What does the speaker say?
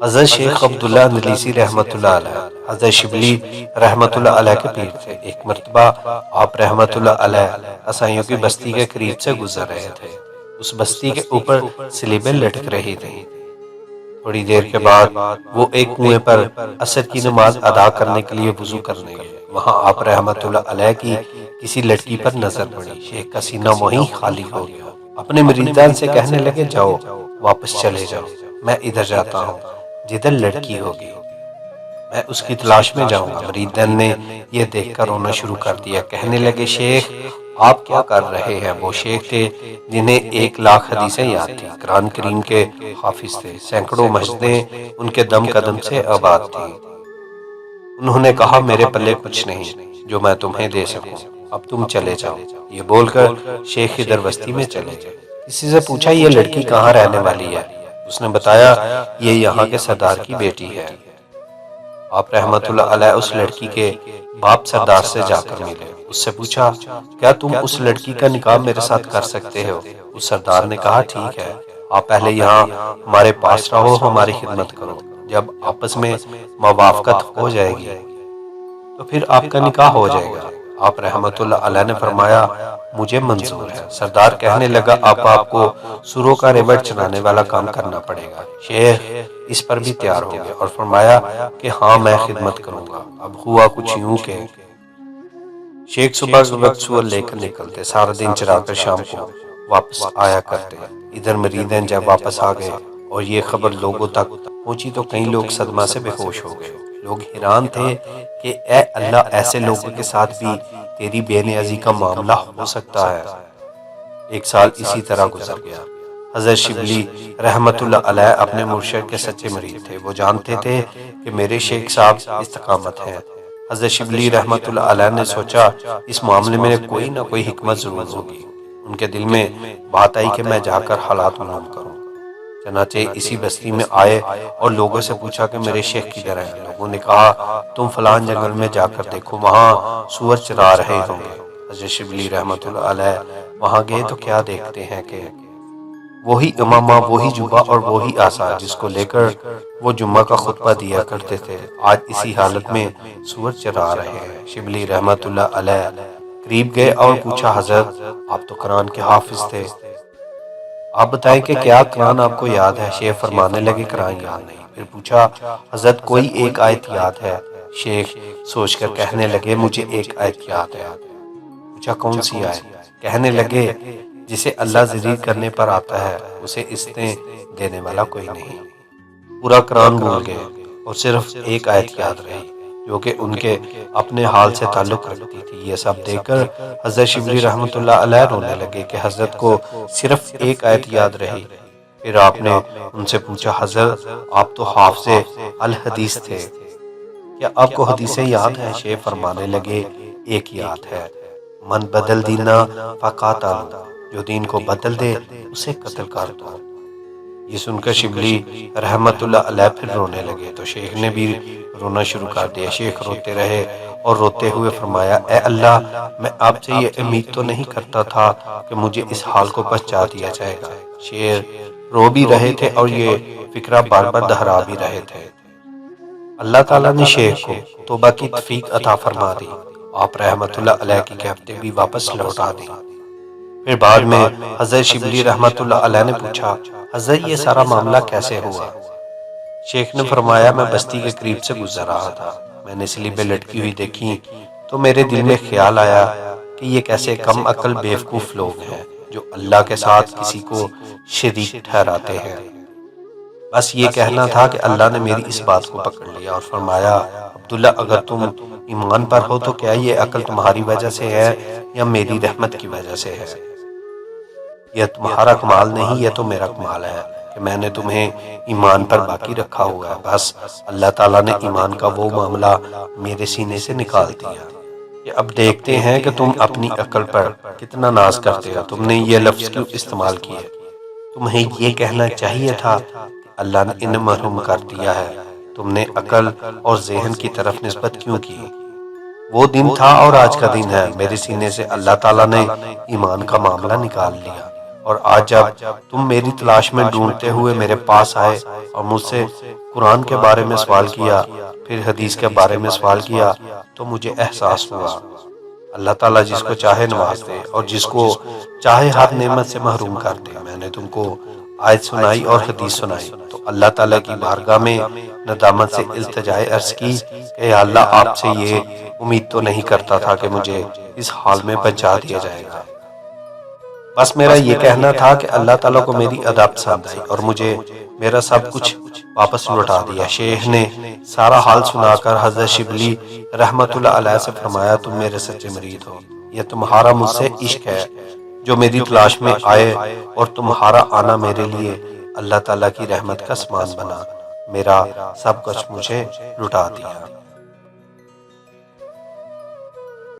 حضرت شیخ عبداللہ اندلیسی رحمۃ اللہ علیہ حضرت شبلی رحمۃ اللہ علیہ کے پیر تھے۔ ایک مرتبہ آپ رحمۃ اللہ علیہ عیسائیوں کی بستی کے قریب سے گزر رہے تھے۔ اس بستی کے اوپر سلیبیں لٹک رہی تھیں۔ تھوڑی دیر کے بعد وہ ایک کنویں پر عصر کی نماز ادا کرنے کے لیے وضو کرنے گئے۔ وہاں آپ رحمۃ اللہ علیہ کی کسی لڑکی پر نظر پڑی۔ شیخ کا سینہ وہیں خالی ہو گیا۔ اپنے مریدان سے کہنے لگے، جاؤ واپس چلے جاؤ، میں ادھر جاتا ہوں جدھر لڑکی ہوگی، میں اس کی تلاش میں جاؤں گا۔ مریدان نے یہ دیکھ کر رونا شروع کر دیا۔ کہنے لگے، شیخ آپ کیا کر رہے ہیں؟ وہ شیخ تھے جنہیں 1,00,000 حدیثیں یاد تھی، قرآن کریم کے حافظ تھے، سینکڑوں مسجدیں ان کے دم قدم سے آباد تھیں۔ انہوں نے کہا، میرے پلے کچھ نہیں جو میں تمہیں دے سکوں، اب تم چلے جاؤ۔ یہ بول کر شیخ ادھر بستی میں چلے گئے۔ کسی سے پوچھا، یہ لڑکی کہاں رہنے والی ہے؟ اس نے بتایا، یہ یہاں کے سردار کی بیٹی ہے۔ آپ رحمۃ اللہ علیہ اس لڑکی کے باپ سردار سے جا کر ملے۔ اس سے پوچھا، کیا تم اس لڑکی کا نکاح میرے ساتھ کر سکتے ہو؟ اس سردار نے کہا، ٹھیک ہے، آپ پہلے یہاں ہمارے پاس رہو، ہماری خدمت کرو، جب آپس میں موافقت ہو جائے گی تو پھر آپ کا نکاح ہو جائے گا۔ آپ رحمۃ اللہ علیہ نے فرمایا، مجھے منظور ہے۔ سردار کہنے لگا، آپ کو سوروں کا ریوڑ چلانے والا کام کرنا پڑے گا۔ شیخ اس پر بھی تیار ہو گیا اور فرمایا کہ ہاں، میں خدمت کروں گا۔ اب ہوا کچھ یوں کہ شیخ صبح کے وقت سور لے کر نکلتے، سارا دن چرا کر شام کو واپس آیا کرتے۔ ادھر مریدین جب واپس آ گئے اور یہ خبر لوگوں تک پہنچی تو کئی لوگ صدمہ سے بے ہوش ہو گئے۔ لوگ حیران تھے کہ اے اللہ، ایسے لوگوں کے ساتھ بھی تیری بے نیازی کا معاملہ ہو سکتا ہے۔ 1 سال اسی طرح گزر گیا۔ حضرت شبلی رحمۃ اللہ علیہ اپنے مرشد کے سچے مرید تھے۔ وہ جانتے تھے کہ میرے شیخ صاحب استقامت ہیں۔ حضرت شبلی رحمۃ اللہ علیہ نے سوچا، اس معاملے میں کوئی نہ کوئی حکمت ضرور ہوگی۔ ان کے دل میں بات آئی کہ میں جا کر حالات معلوم کروں۔ چنانچہ اسی بستی میں آئے اور لوگوں سے پوچھا کہ میرے شیخ کدھر ہیں؟ لوگوں نے کہا، تم فلان جنگل میں جا کر دیکھو، وہاں سور چرا رہے ہوں گے۔ حضرت شبلی رحمۃ اللہ علیہ وہاں گئے تو کیا دیکھتے ہیں کہ وہی امامہ، وہی جبہ اور وہی عصا جس کو لے کر وہ جمعہ کا خطبہ دیا کرتے تھے، آج اسی حالت میں سور چرا رہے ہیں۔ شبلی رحمۃ اللہ علیہ قریب گئے اور پوچھا، حضرت آپ تو قرآن کے حافظ تھے، آپ بتائیں کہ کیا قرآن آپ کو یاد ہے؟ شیخ فرمانے لگے، قرآن یاد نہیں۔ پھر پوچھا، حضرت کوئی ایک آیت یاد ہے؟ شیخ سوچ کر کہنے لگے، مجھے ایک آیت یاد ہے۔ پوچھا، کون سی آیت؟ کہنے لگے، جسے اللہ ذلیل کرنے پر آتا ہے اسے عزتیں دینے والا کوئی نہیں۔ پورا قرآن بھول گئے اور صرف ایک آیت یاد رہی جو کہ ان کے اپنے حال سے تعلق رکھتی تھی۔ یہ سب دیکھ کر حضرت شبلی رحمۃ اللہ علیہ رونے لگے کہ حضرت کو صرف ایک آیت یاد رہی۔ پھر آپ نے ان سے پوچھا، حضرت آپ تو حافظ الحدیث تھے، کیا آپ کو حدیثیں یاد ہیں؟ شیخ فرمانے لگے، ایک یاد ہے، من بدل دینا فقاتل، جو دین کو بدل دے اسے قتل کر دو۔ یہ سن کر شبلی رحمۃ اللہ علیہ پھر رونے لگے تو شیخ نے بھی رونا شروع کر دیا۔ شیخ روتے رہے اور روتے ہوئے فرمایا، اے اللہ، میں آپ سے یہ امید تو نہیں کرتا تھا کہ مجھے اس حال کو پہنچا دیا جائے گا۔ شیخ رو بھی رہے تھے اور یہ فکرہ بار بار دہرا بھی رہے تھے۔ اللہ تعالیٰ نے شیخ کو توبہ کی توفیق عطا فرما دی۔ آپ رحمۃ اللہ علیہ کی کیفیت بھی واپس لوٹا دی۔ پھر بعد میں حضرت شبلی رحمۃ اللہ علیہ نے پوچھا، حضرت یہ سارا معاملہ کیسے ہوا؟ شیخ نے فرمایا، میں بستی کے قریب سے گزر رہا تھا، میں نے سلیبیں لٹکی ہوئی دیکھی تو میرے دل میں خیال آیا کہ یہ کیسے کم عقل بیوقوف لوگ ہیں جو اللہ کے ساتھ کسی کو شریک ٹھہراتے ہیں۔ بس یہ کہنا تھا کہ اللہ نے میری اس بات کو پکڑ لیا اور فرمایا، عبداللہ اگر تم ایمان پر ہو تو کیا یہ عقل تمہاری وجہ سے ہے یا میری رحمت کی وجہ سے ہے؟ یہ تمہارا کمال نہیں، یہ تو میرا کمال ہے کہ میں نے تمہیں ایمان پر باقی رکھا ہوا ہے۔ بس اللہ تعالیٰ نے ایمان کا وہ معاملہ میرے سینے سے نکال دیا کہ اب دیکھتے ہیں کہ تم اپنی عقل پر کتنا ناز کرتے ہو۔ تم نے یہ لفظ کیوں استعمال کیے؟ تمہیں یہ کہنا چاہیے تھا کہ اللہ نے انہیں محروم کر دیا ہے۔ تم نے عقل اور ذہن کی طرف نسبت کیوں کی؟ وہ دن تھا اور آج کا دن ہے، میرے سینے سے اللہ تعالیٰ نے ایمان کا معاملہ نکال لیا۔ اور آج جب تم میری تلاش میں ڈھونڈتے ہوئے میرے پاس آئے اور مجھ سے قرآن کے بارے میں سوال کیا، پھر حدیث کے بارے میں سوال کیا، تو مجھے احساس ہوا اللہ تعالیٰ جس کو چاہے نواز دے اور جس کو چاہے ہر نعمت سے محروم کر دے۔ میں نے تم کو آیت سنائی اور حدیث سنائی تو اللہ تعالیٰ کی بارگاہ میں ندامت سے التجائے عرض کی کہ یا اللہ، آپ سے یہ امید تو نہیں کرتا تھا کہ مجھے اس حال میں بچا دیا جائے گا۔ بس میرا یہ کہنا تھا کہ اللہ تعالیٰ کو میری ادا پسند آئی اور مجھے میرا سب کچھ واپس لوٹا دیا۔ شیخ نے سارا حال سنا کر حضرت شبلی رحمت اللہ علیہ سے فرمایا، تم میرے سچے مرید ہو، یہ تمہارا مجھ سے عشق ہے جو میری تلاش میں آئے، اور تمہارا آنا میرے لیے اللہ تعالیٰ کی رحمت کا سامان بنا، میرا سب کچھ مجھے لٹا دیا۔